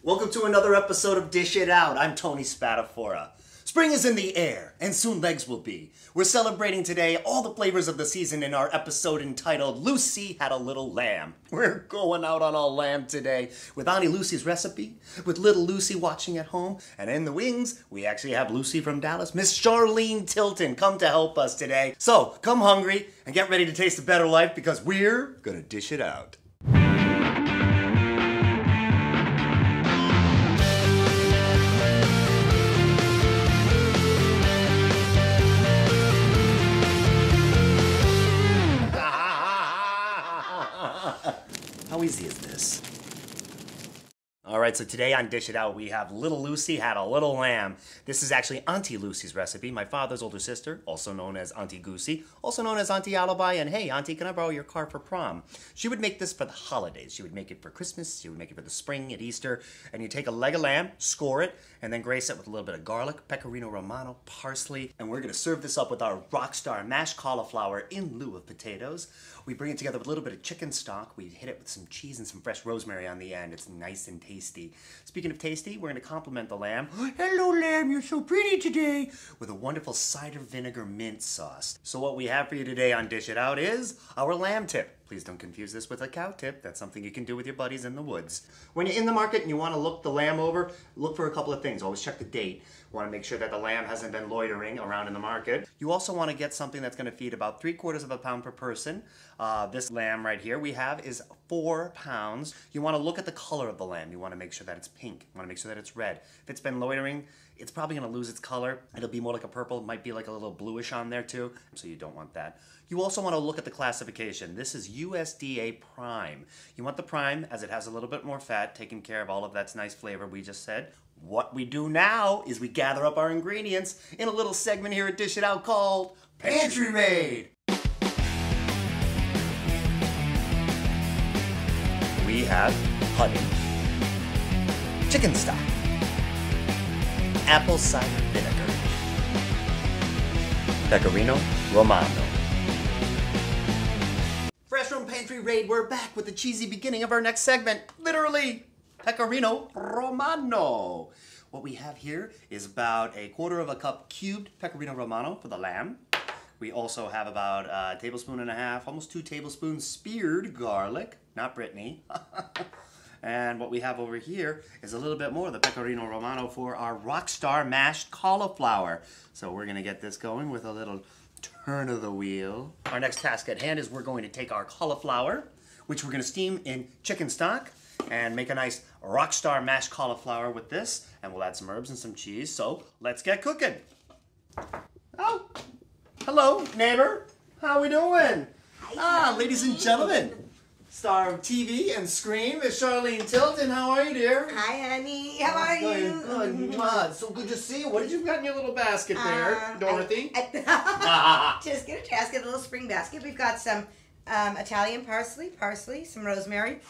Welcome to another episode of Dish It Out. I'm Tony Spatafora. Spring is in the air, and soon legs will be. We're celebrating today all the flavors of the season in our episode entitled Lucy Had a Little Lamb. We're going out on a lamb today with Auntie Lucy's recipe, with little Lucy watching at home, and in the wings, we actually have Lucy from Dallas, Miss Charlene Tilton, come to help us today. So, come hungry and get ready to taste a better life because we're gonna dish it out. How easy is this? Alright, so today on Dish It Out we have Little Lucy Had a Little Lamb. This is actually Auntie Lucy's recipe, my father's older sister, also known as Auntie Goosey, also known as Auntie Alibi, and hey, Auntie, can I borrow your car for prom? She would make this for the holidays. She would make it for Christmas, she would make it for the spring, at Easter, and you take a leg of lamb, score it, and then grace it with a little bit of garlic, pecorino romano, parsley, and we're going to serve this up with our Rockstar mashed cauliflower in lieu of potatoes. We bring it together with a little bit of chicken stock. We hit it with some cheese and some fresh rosemary on the end. It's nice and tasty. Speaking of tasty, we're going to compliment the lamb. Hello, lamb, you're so pretty today. With a wonderful cider vinegar mint sauce. So what we have for you today on Dish It Out is our lamb tip. Please don't confuse this with a cow tip. That's something you can do with your buddies in the woods. When you're in the market and you want to look the lamb over, look for a couple of things. Always check the date. You want to make sure that the lamb hasn't been loitering around in the market. You also want to get something that's going to feed about 3/4 of a pound per person. This lamb right here we have is 4 pounds. You want to look at the color of the lamb. You want to make sure that it's pink. You want to make sure that it's red. If it's been loitering, it's probably going to lose its color. It'll be more like a purple. It might be like a little bluish on there too, so you don't want that. You also want to look at the classification. This is USDA Prime. You want the Prime as it has a little bit more fat, taking care of all of that nice flavor we just said. What we do now is we gather up our ingredients in a little segment here at Dish It Out called Pantry Made. We have honey, chicken stock, apple cider vinegar, pecorino romano. Fresh from Pantry Made, we're back with the cheesy beginning of our next segment. Literally, pecorino romano. What we have here is about 1/4 cup cubed pecorino romano for the lamb. We also have about 1.5 tablespoons, almost 2 tablespoons speared garlic, not Brittany. And what we have over here is a little bit more of the pecorino romano for our Rockstar mashed cauliflower. So we're gonna get this going with a little turn of the wheel. Our next task at hand is we're going to take our cauliflower, which we're gonna steam in chicken stock, and make a nice Rockstar mashed cauliflower with this, and we'll add some herbs and some cheese. So let's get cooking. Oh, hello, neighbor. How we doing? Hi, ladies and gentlemen, star of TV and screen, Miss Charlene Tilton. How are you, dear? Hi, honey. How are you? Good. Mwah. So good to see you. What did you got in your little basket there, Dorothy? Just get a basket, a little spring basket. We've got some Italian parsley, some rosemary,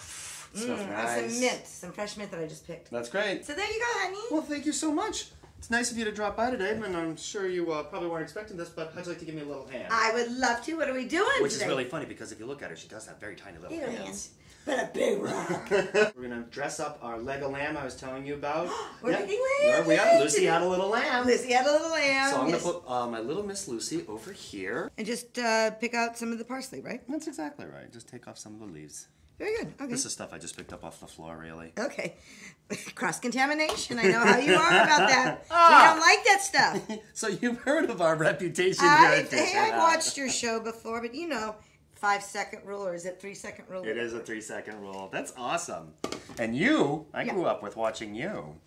Smells and nice. some mint, some fresh mint that I just picked. That's great. So there you go, honey. Well, thank you so much. It's nice of you to drop by today, and I'm sure you probably weren't expecting this, but how'd you like to give me a little hand? I would love to. What are we doing Which today? is really funny because if you look at her, she does have very tiny little Little hands. But a big rock. We're gonna dress up our leg of lamb I was telling you about. We're making lamb. We are. Lucy had a little lamb. Lucy had a little lamb. So I'm gonna put my little Miss Lucy over here. And just pick out some of the parsley, right? That's exactly right. Just take off some of the leaves. Very good. Okay. This is stuff I just picked up off the floor, really. Okay. Cross-contamination. I know how you are about that. We don't like that stuff. So you've heard of our reputation here at Dish It I've Out. watched your show before, but you know, 5-second rule, or is it 3-second rule? It is a 3-second rule. That's awesome. And you, I grew up with watching you.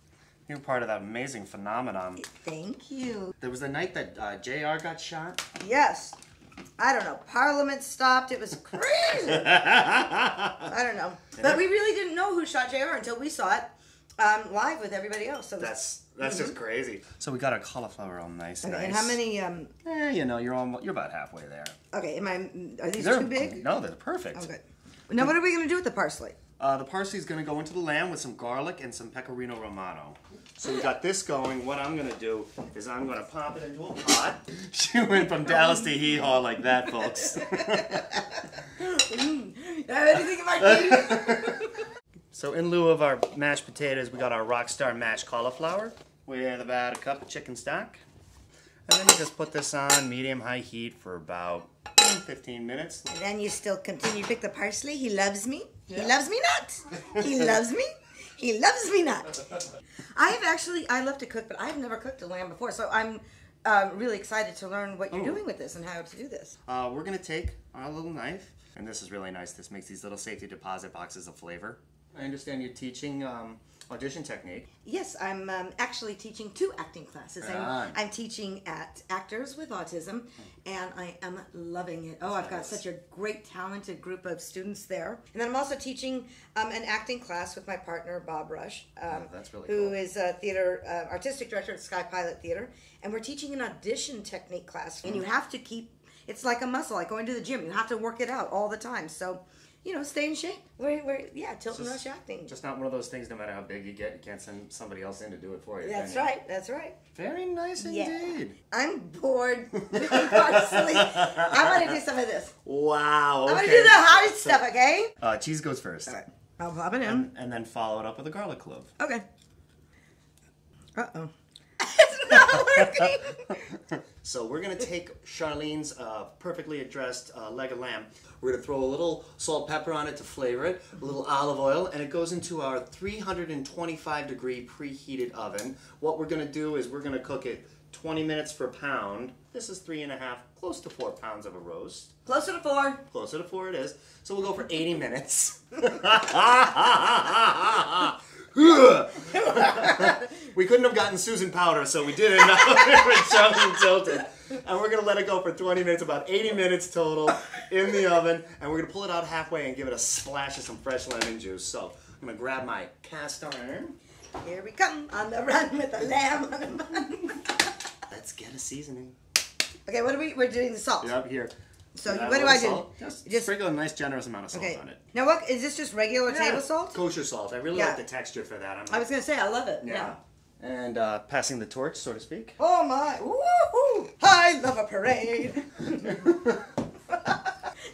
You're part of that amazing phenomenon. Thank you. There was the night that JR got shot. Yes. I don't know. Parliament stopped. It was crazy. I don't know. But we really didn't know who shot JR until we saw it live with everybody else. So That's just crazy. So we got our cauliflower all nice. Okay, and how many? You know, you're about halfway there. Okay, are these too big? No, they're perfect. Oh, good. Now, what are we going to do with the parsley? The parsley is going to go into the lamb with some garlic and some pecorino romano. So we got this going. What I'm going to do is I'm going to pop it into a pot. She went from Dallas to hee-haw like that, folks. Anything in my teeth? So in lieu of our mashed potatoes, we got our Rockstar mashed cauliflower with about a cup of chicken stock. And then you just put this on medium-high heat for about 15 minutes. And then you still continue to pick the parsley. He loves me. Yeah. He loves me not. He loves me. He loves me not. I love to cook, but I've never cooked a lamb before. So I'm really excited to learn what you're doing with this and how to do this. We're going to take our little knife. And this is really nice. This makes these little safety deposit boxes of flavor. I understand you're teaching audition technique. Yes, I'm actually teaching 2 acting classes. I'm teaching at Actors with Autism, and I am loving it. Oh, I've got such a great, talented group of students there. And then I'm also teaching an acting class with my partner, Bob Rush, that's really who cool. is a theater artistic director at Sky Pilot Theater. And we're teaching an audition technique class. And you have to keep, it's like a muscle, like going to the gym. You have to work it out all the time. So, you know, stay in shape. Yeah, Tilton Rush acting. Just not one of those things, no matter how big you get, you can't send somebody else in to do it for you. That's right, that's right. Very nice indeed. I'm bored with parsley. I want to do some of this. Wow, okay. I'm going to do the hard stuff, okay? Cheese goes first. All right. I'll pop it in. And then follow it up with a garlic clove. Okay. Uh-oh. It's not working. So we're going to take Charlene's perfectly addressed leg of lamb. We're going to throw a little salt, pepper on it to flavor it, a little olive oil, and it goes into our 325 degree preheated oven. What we're going to do is we're going to cook it 20 minutes per pound. This is 3.5, close to 4 pounds of a roast. Closer to 4. Closer to 4 it is. So we'll go for 80 minutes. We couldn't have gotten Susan powder, so we did it now with Charlene Tilton. And we're going to let it go for 20 minutes, about 80 minutes total in the oven. And we're going to pull it out halfway and give it a splash of some fresh lemon juice. So I'm going to grab my cast iron. Here we come on the run with the lamb on the bun. Let's get a seasoning. Okay, what are we're doing the salt. Yep, here. So what do I do? Salt. Just sprinkle a nice generous amount of salt on it. Now what, is this just regular table salt? Kosher salt. I really like the texture for that. I was going to say, I love it. Yeah. And passing the torch, so to speak. Oh my, woohoo! I love a parade.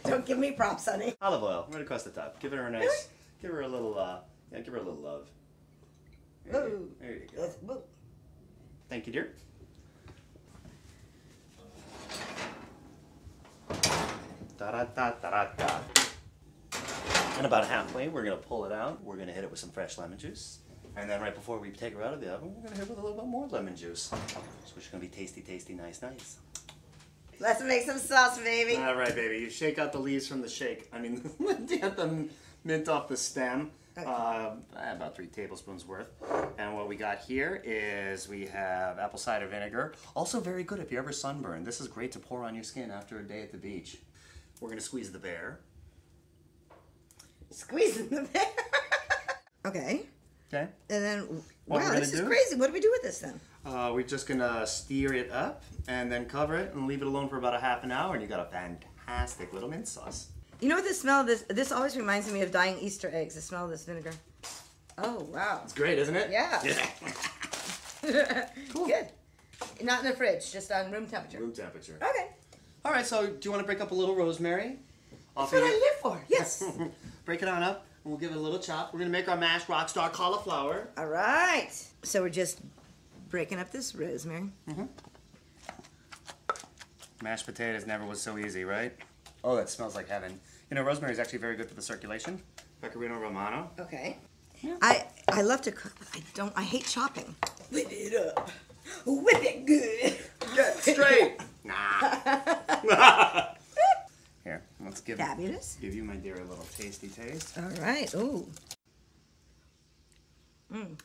Don't give me props, honey. Olive oil, right across the top. Give her a nice, give her a little, give her a little love. There you go. Thank you, dear. Da-da-da-da-da-da. And about halfway, we're going to pull it out. We're going to hit it with some fresh lemon juice. And then right before we take her out of the oven, we're going to hit it with a little bit more lemon juice. So it's going to be tasty, tasty, nice, nice. Let's make some sauce, baby. All right, baby. You shake out the leaves from the shake. I mean, get the mint off the stem. Okay. About 3 tablespoons worth. And what we got here is we have apple cider vinegar. Also very good if you're ever sunburned. This is great to pour on your skin after a day at the beach. We're going to squeeze the bear. Squeezing the bear? Okay. Okay. And then, wow, this is crazy. What do we do with this then? We're just going to stir it up and then cover it and leave it alone for about a half an hour, and you got a fantastic little mint sauce. You know what the smell of this always reminds me of dying Easter eggs, the smell of this vinegar. Oh, wow. It's great, isn't it? Yeah. Cool. Good. Not in the fridge, just on room temperature. Room temperature. Okay. All right, so do you want to break up a little rosemary? That's what I live for, yes. Break it on up, and we'll give it a little chop. We're going to make our mashed Rockstar cauliflower. All right. So we're just breaking up this rosemary. Mm-hmm. Mashed potatoes never was so easy, right? Oh, that smells like heaven. You know, rosemary is actually very good for the circulation. Pecorino Romano. Okay. Yeah. I love to cook, but I hate chopping. Whip it up. Whip it good. Get straight. Nah. Here, let's give you, my dear, a little tasty taste. All right. Ooh. Mm.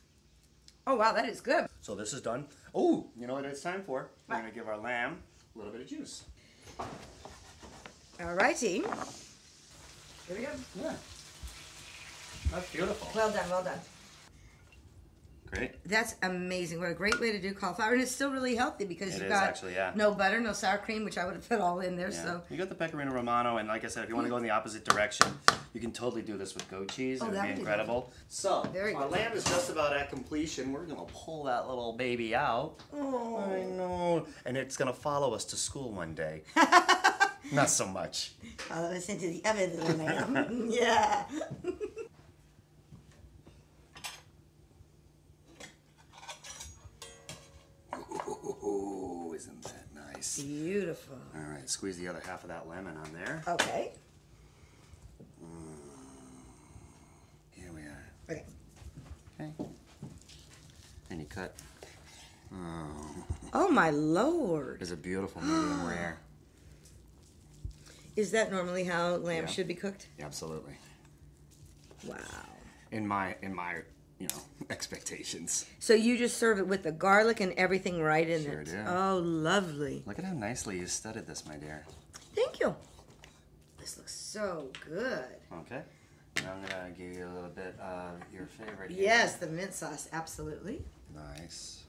Oh, wow, that is good. So this is done. Oh, you know what it's time for? We're going to give our lamb a little bit of juice. All righty. Here we go. Yeah. That's beautiful. Well done, well done. Great. That's amazing. What a great way to do cauliflower. And it's still really healthy because you've got actually, no butter, no sour cream, which I would have put all in there. Yeah. So you got the Pecorino Romano, and like I said, if you want to go in the opposite direction, you can totally do this with goat cheese. It would be incredible. So, our lamb is just about at completion. We're going to pull that little baby out. Oh. I know. And it's going to follow us to school one day. Not so much. Follow us into the oven, little lamb. Yeah. Beautiful. All right, squeeze the other half of that lemon on there. Okay. Here we are. Okay. Okay. And you cut. Oh my Lord. It's a beautiful medium rare. Is that normally how lamb should be cooked? Absolutely. Wow. In my expectations. So you just serve it with the garlic and everything right in Sure it. do. Oh, lovely. Look at how nicely you studded this, my dear. Thank you. This looks so good. Okay. Now I'm gonna give you a little bit of your favorite here. Yes, the mint sauce, absolutely. Nice.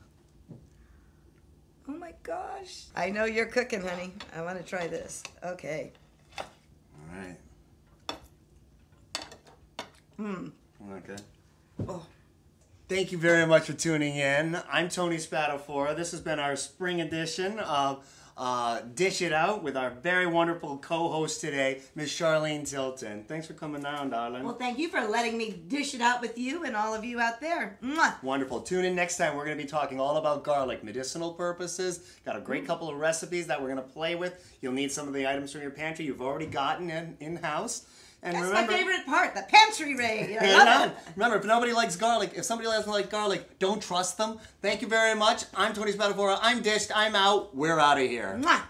Oh my gosh. I know you're cooking, honey. I want to try this. Okay. All right. Okay. Oh. Thank you very much for tuning in. I'm Tony Spadafora. This has been our spring edition of Dish It Out with our very wonderful co-host today, Miss Charlene Tilton. Thanks for coming down, darling. Well, thank you for letting me dish it out with you and all of you out there. Mwah. Wonderful. Tune in next time. We're going to be talking all about garlic, medicinal purposes. Got a great couple of recipes that we're going to play with. You'll need some of the items from your pantry you've already gotten in-house. And That's remember, my favorite part, the pantry raid. I love it. Remember, if nobody likes garlic, if somebody doesn't like garlic, don't trust them. Thank you very much. I'm Tony Spadafora. I'm dished. I'm out. We're out of here. Mwah.